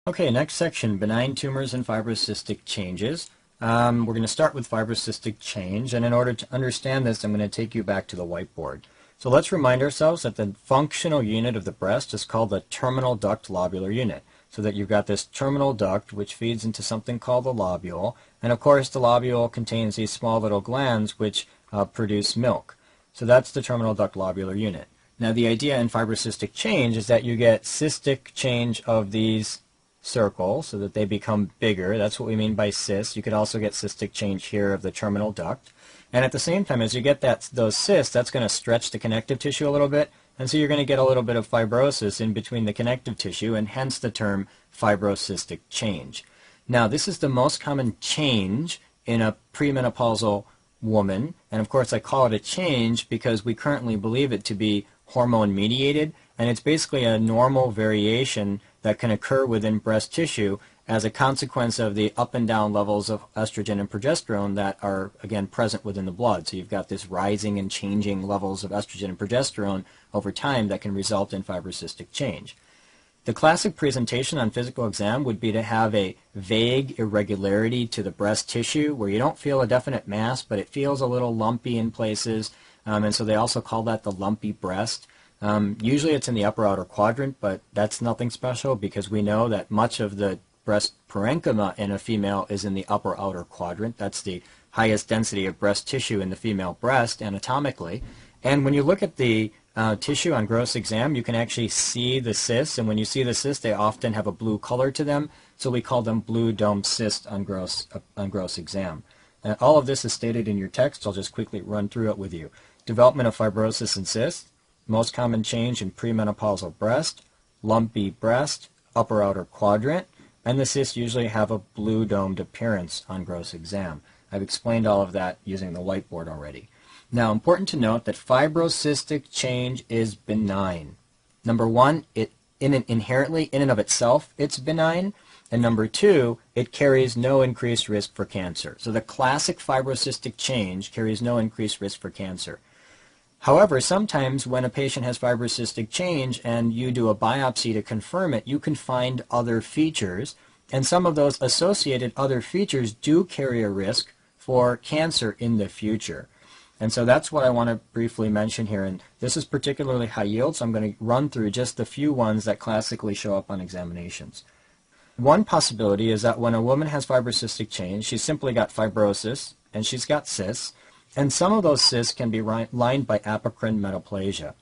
Okay, next section, benign tumors and fibrocystic changes. We're going to start with fibrocystic change, and in order to understand this, I'm going to take you back to the whiteboard. So let's remind ourselves that the functional unit of the breast is called the terminal duct lobular unit. So that you've got this terminal duct which feeds into something called the lobule, and of course the lobule contains these small little glands which produce milk. So that's the terminal duct lobular unit. Now the idea in fibrocystic change is that you get cystic change of these circle so that they become bigger. That's what we mean by cysts. You could also get cystic change here of the terminal duct. And at the same time, as you get those cysts, that's going to stretch the connective tissue a little bit, and so you're going to get a little bit of fibrosis in between the connective tissue, and hence the term fibrocystic change. Now, this is the most common change in a premenopausal woman, and of course I call it a change because we currently believe it to be hormone mediated, and it's basically a normal variation that can occur within breast tissue as a consequence of the up and down levels of estrogen and progesterone that are, again, present within the blood. So you've got this rising and changing levels of estrogen and progesterone over time that can result in fibrocystic change. The classic presentation on physical exam would be to have a vague irregularity to the breast tissue where you don't feel a definite mass, but it feels a little lumpy in places, and so they also call that the lumpy breast. Usually it's in the upper outer quadrant, but that's nothing special because we know that much of the breast parenchyma in a female is in the upper outer quadrant. That's the highest density of breast tissue in the female breast anatomically. And when you look at the tissue on gross exam, you can actually see the cysts, and when you see the cysts, they often have a blue color to them, so we call them blue dome cysts on gross exam. All of this is stated in your text. I'll just quickly run through it with you. Development of fibrosis and cysts, most common change in premenopausal breast, lumpy breast, upper outer quadrant, and the cysts usually have a blue domed appearance on gross exam. I've explained all of that using the whiteboard already. Now, important to note that fibrocystic change is benign. Number one, inherently, in and of itself, it's benign. And number two, it carries no increased risk for cancer. So the classic fibrocystic change carries no increased risk for cancer. However, sometimes when a patient has fibrocystic change and you do a biopsy to confirm it, you can find other features, and some of those associated other features do carry a risk for cancer in the future. And so that's what I want to briefly mention here, and this is particularly high yield, so I'm going to run through just the few ones that classically show up on examinations. One possibility is that when a woman has fibrocystic change, she's simply got fibrosis and she's got cysts, and some of those cysts can be lined by apocrine metaplasia.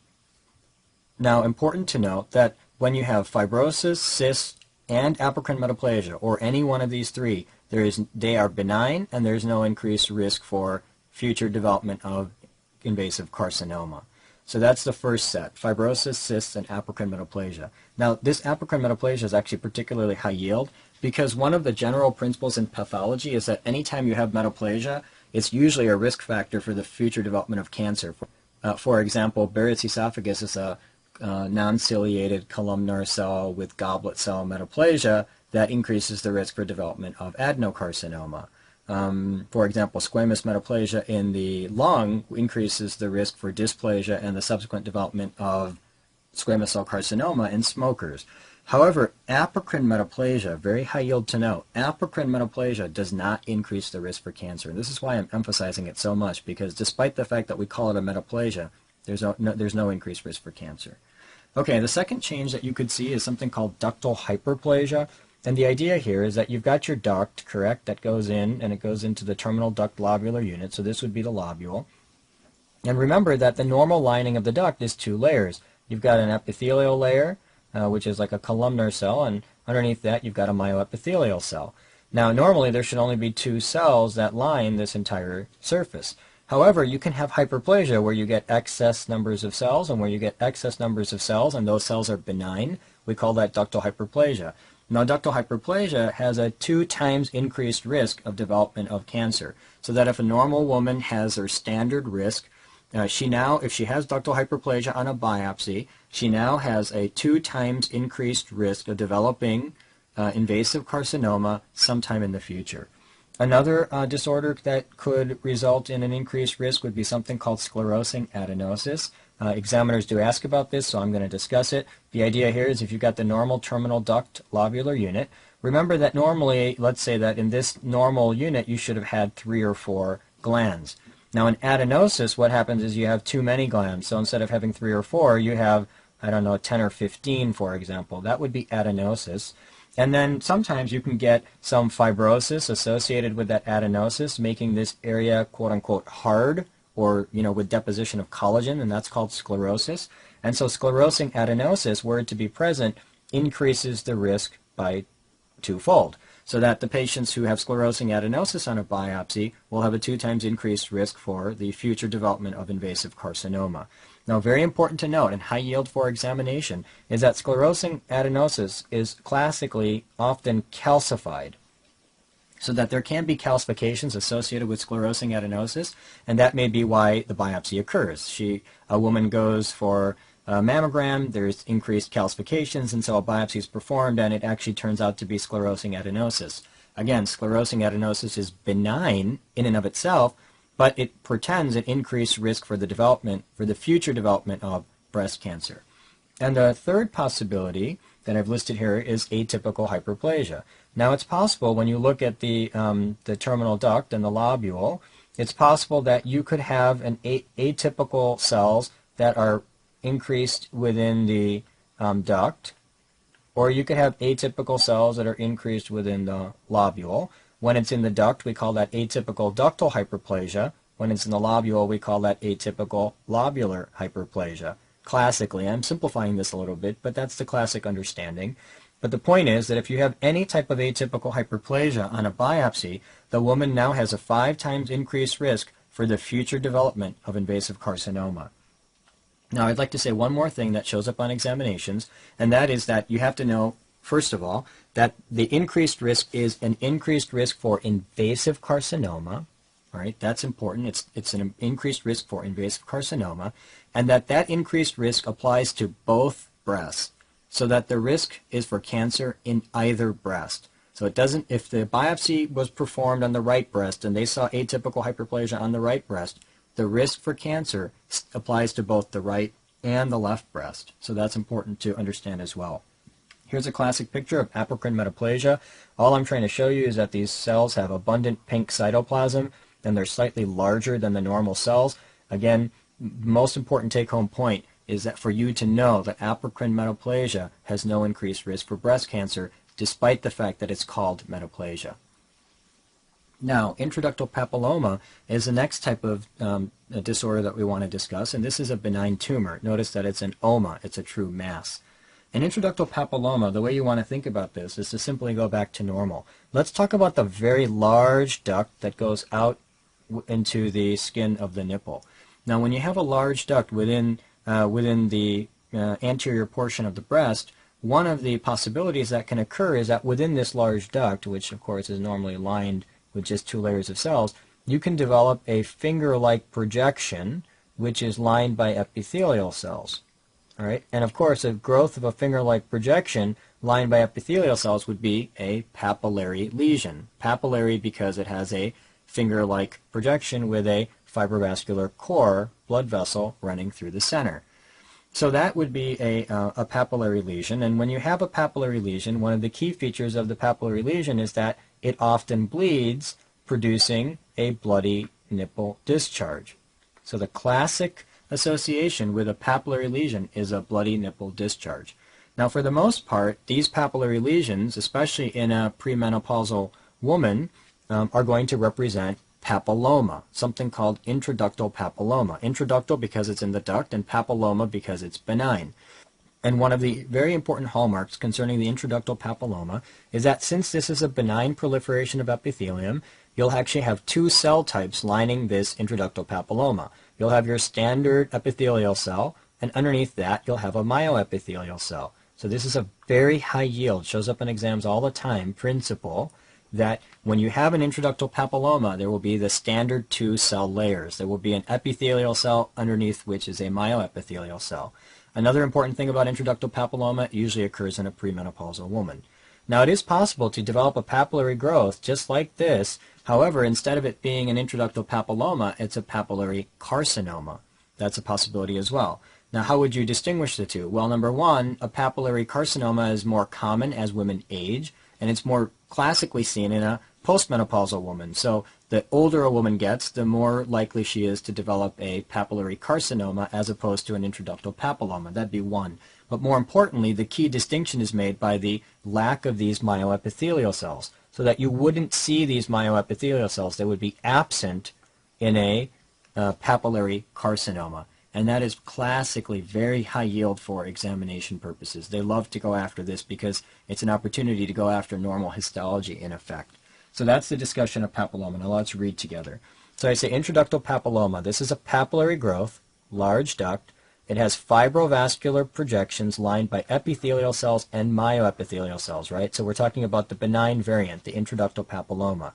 Now, important to note that when you have fibrosis, cysts, and apocrine metaplasia, or any one of these three, they are benign and there's no increased risk for future development of invasive carcinoma. So that's the first set, fibrosis, cysts, and apocrine metaplasia. Now, this apocrine metaplasia is actually particularly high yield because one of the general principles in pathology is that anytime you have metaplasia, it's usually a risk factor for the future development of cancer. For example, Barrett's esophagus is a non-ciliated columnar cell with goblet cell metaplasia that increases the risk for development of adenocarcinoma. For example, squamous metaplasia in the lung increases the risk for dysplasia and the subsequent development of squamous cell carcinoma in smokers. However, apocrine metaplasia, very high yield to note, apocrine metaplasia does not increase the risk for cancer. And this is why I'm emphasizing it so much, because despite the fact that we call it a metaplasia, there's no increased risk for cancer. Okay, the second change that you could see is something called ductal hyperplasia. And the idea here is that you've got your duct, correct, that goes in, and it goes into the terminal duct lobular unit, so this would be the lobule. And remember that the normal lining of the duct is two layers. You've got an epithelial layer, which is like a columnar cell, and underneath that you've got a myoepithelial cell. Now, normally there should only be two cells that line this entire surface. However, you can have hyperplasia where you get excess numbers of cells, and where you get excess numbers of cells and those cells are benign, we call that ductal hyperplasia. Now, ductal hyperplasia has a 2 times increased risk of development of cancer. So that if a normal woman has her standard risk, if she has ductal hyperplasia on a biopsy, she now has a 2 times increased risk of developing invasive carcinoma sometime in the future. Another disorder that could result in an increased risk would be something called sclerosing adenosis. Examiners do ask about this, so I'm going to discuss it. The idea here is if you've got the normal terminal duct lobular unit, remember that normally, let's say that in this normal unit, you should have had 3 or 4 glands. Now in adenosis, what happens is you have too many glands. So instead of having 3 or 4, you have, I don't know, 10 or 15, for example. That would be adenosis. And then sometimes you can get some fibrosis associated with that adenosis, making this area quote-unquote hard, or with deposition of collagen, and that's called sclerosis. And so sclerosing adenosis, were it to be present, increases the risk by twofold, so that the patients who have sclerosing adenosis on a biopsy will have a 2 times increased risk for the future development of invasive carcinoma. Now, very important to note, and high yield for examination, is that sclerosing adenosis is classically often calcified, so that there can be calcifications associated with sclerosing adenosis, and that may be why the biopsy occurs. A woman goes for a mammogram, there's increased calcifications, and so a biopsy is performed, and it actually turns out to be sclerosing adenosis. Again, sclerosing adenosis is benign in and of itself, but it portends an increased risk for the future development of breast cancer. And the third possibility that I've listed here is atypical hyperplasia. Now, it's possible when you look at the terminal duct and the lobule, it's possible that you could have an atypical cells that are increased within the duct, or you could have atypical cells that are increased within the lobule. When it's in the duct, we call that atypical ductal hyperplasia. When it's in the lobule, we call that atypical lobular hyperplasia. Classically, I'm simplifying this a little bit, but that's the classic understanding. But the point is that if you have any type of atypical hyperplasia on a biopsy, the woman now has a 5 times increased risk for the future development of invasive carcinoma. Now, I'd like to say one more thing that shows up on examinations, and that is that you have to know, first of all, that the increased risk is an increased risk for invasive carcinoma. All right, that's important. It's an increased risk for invasive carcinoma, and that increased risk applies to both breasts, so that the risk is for cancer in either breast. So it doesn't, if the biopsy was performed on the right breast and they saw atypical hyperplasia on the right breast, the risk for cancer applies to both the right and the left breast. So that's important to understand as well. Here's a classic picture of apocrine metaplasia. All I'm trying to show you is that these cells have abundant pink cytoplasm, and they're slightly larger than the normal cells. Again, most important take-home point is that for you to know that apocrine metaplasia has no increased risk for breast cancer, despite the fact that it's called metaplasia. Now, intraductal papilloma is the next type of disorder that we want to discuss, and this is a benign tumor. Notice that it's an oma, it's a true mass. An intraductal papilloma, the way you want to think about this is to simply go back to normal. Let's talk about the very large duct that goes out into the skin of the nipple. Now, when you have a large duct within the anterior portion of the breast, one of the possibilities that can occur is that within this large duct, which of course is normally lined with just 2 layers of cells, you can develop a finger-like projection which is lined by epithelial cells. All right? And of course, a growth of a finger-like projection lined by epithelial cells would be a papillary lesion. Papillary because it has a finger-like projection with a fibrovascular core blood vessel running through the center. So that would be a papillary lesion, and when you have a papillary lesion, one of the key features of the papillary lesion is that it often bleeds, producing a bloody nipple discharge. So the classic association with a papillary lesion is a bloody nipple discharge. Now, for the most part, these papillary lesions, especially in a premenopausal woman, are going to represent papilloma, something called intraductal papilloma. Intraductal because it's in the duct, and papilloma because it's benign. And one of the very important hallmarks concerning the intraductal papilloma is that since this is a benign proliferation of epithelium, you'll actually have 2 cell types lining this intraductal papilloma. You'll have your standard epithelial cell, and underneath that you'll have a myoepithelial cell. So this is a very high yield, shows up in exams all the time, principle that when you have an intraductal papilloma, there will be the standard 2 cell layers. There will be an epithelial cell underneath which is a myoepithelial cell. Another important thing about intraductal papilloma, it usually occurs in a premenopausal woman. Now, it is possible to develop a papillary growth just like this. However, instead of it being an intraductal papilloma, it's a papillary carcinoma. That's a possibility as well. Now, how would you distinguish the two? Well, number one, a papillary carcinoma is more common as women age, and it's more classically seen in a postmenopausal woman. So the older a woman gets, the more likely she is to develop a papillary carcinoma as opposed to an intraductal papilloma. That'd be one. But more importantly, the key distinction is made by the lack of these myoepithelial cells, so that you wouldn't see these myoepithelial cells. They would be absent in a papillary carcinoma. And that is classically very high yield for examination purposes. They love to go after this because it's an opportunity to go after normal histology in effect. So that's the discussion of papilloma. Now let's read together. So I say intraductal papilloma. This is a papillary growth, large duct. It has fibrovascular projections lined by epithelial cells and myoepithelial cells, right? So we're talking about the benign variant, the intraductal papilloma.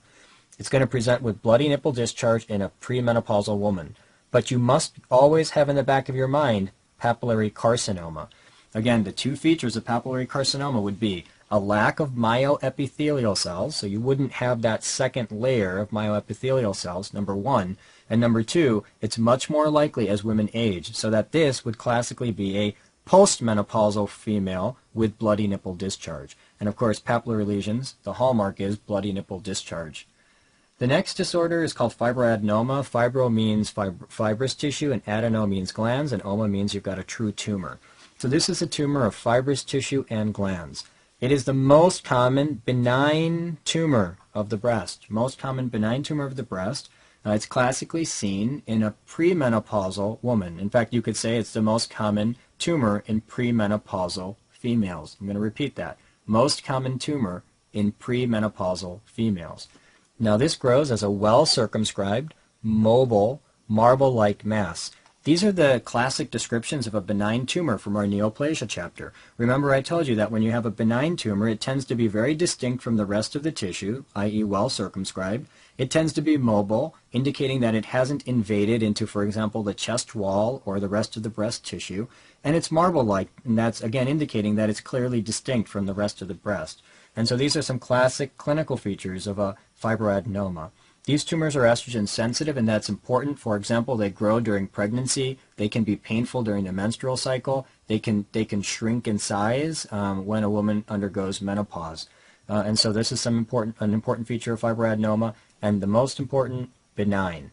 It's going to present with bloody nipple discharge in a premenopausal woman. But you must always have in the back of your mind papillary carcinoma. Again, the two features of papillary carcinoma would be a lack of myoepithelial cells, so you wouldn't have that second layer of myoepithelial cells, number one. And number two, it's much more likely as women age, so that this would classically be a postmenopausal female with bloody nipple discharge. And of course, papillary lesions, the hallmark is bloody nipple discharge. The next disorder is called fibroadenoma. Fibro means fibrous tissue, and adeno means glands, and oma means you've got a true tumor. So this is a tumor of fibrous tissue and glands. It is the most common benign tumor of the breast. Most common benign tumor of the breast. It's classically seen in a premenopausal woman. In fact, you could say it's the most common tumor in premenopausal females. I'm going to repeat that. Most common tumor in premenopausal females. Now this grows as a well-circumscribed, mobile, marble-like mass. These are the classic descriptions of a benign tumor from our neoplasia chapter. Remember I told you that when you have a benign tumor, it tends to be very distinct from the rest of the tissue, i.e. well-circumscribed. It tends to be mobile, indicating that it hasn't invaded into, for example, the chest wall or the rest of the breast tissue. And it's marble-like, and that's again indicating that it's clearly distinct from the rest of the breast. And so these are some classic clinical features of a fibroadenoma. These tumors are estrogen sensitive, and that's important. For example, they grow during pregnancy. They can be painful during the menstrual cycle. They can shrink in size when a woman undergoes menopause. And so this is an important feature of fibroadenoma, and the most important, benign.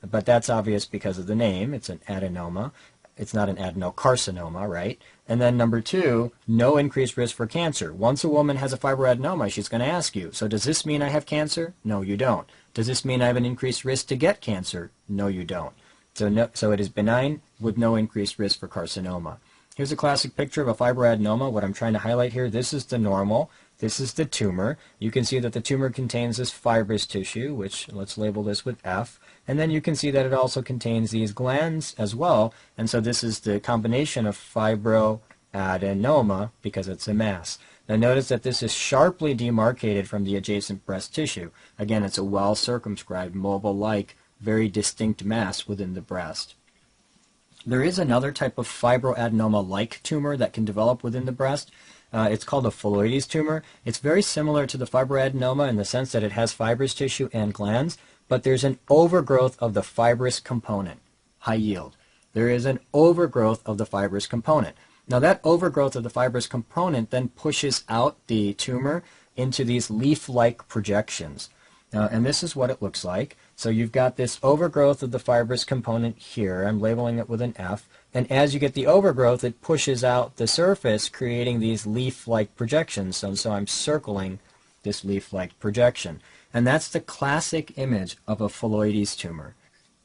But that's obvious because of the name. It's an adenoma. It's not an adenocarcinoma, right? And then number two, no increased risk for cancer. Once a woman has a fibroadenoma, she's going to ask you, so does this mean I have cancer? No, you don't. Does this mean I have an increased risk to get cancer? No, you don't. So it is benign with no increased risk for carcinoma. Here's a classic picture of a fibroadenoma. What I'm trying to highlight here, this is the normal. This is the tumor. You can see that the tumor contains this fibrous tissue, which let's label this with F. And then you can see that it also contains these glands as well. And so this is the combination of fibroadenoma because it's a mass. Now notice that this is sharply demarcated from the adjacent breast tissue. Again, it's a well-circumscribed, mobile-like, very distinct mass within the breast. There is another type of fibroadenoma-like tumor that can develop within the breast. It's called a phylloides tumor. It's very similar to the fibroadenoma in the sense that it has fibrous tissue and glands, but there's an overgrowth of the fibrous component, high yield. There is an overgrowth of the fibrous component. Now that overgrowth of the fibrous component then pushes out the tumor into these leaf-like projections. And this is what it looks like. So you've got this overgrowth of the fibrous component here. I'm labeling it with an F. And as you get the overgrowth, it pushes out the surface, creating these leaf-like projections. So I'm circling this leaf-like projection. And that's the classic image of a phylloides tumor.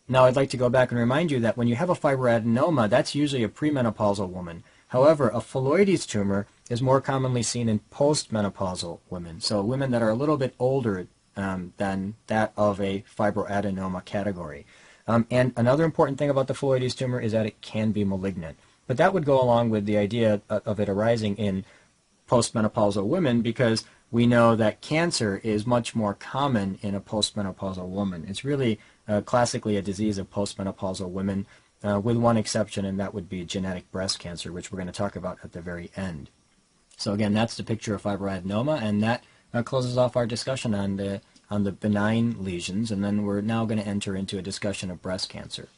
Now I'd like to go back and remind you that when you have a fibroadenoma, that's usually a premenopausal woman. However, a phylloides tumor is more commonly seen in postmenopausal women. So women that are a little bit older than that of a fibroadenoma category. And another important thing about the phylloides tumor is that it can be malignant. But that would go along with the idea of it arising in postmenopausal women because we know that cancer is much more common in a postmenopausal woman. It's really classically a disease of postmenopausal women with one exception, and that would be genetic breast cancer, which we're going to talk about at the very end. So again, that's the picture of fibroadenoma, and that closes off our discussion on the benign lesions, and then we're now going to enter into a discussion of breast cancer.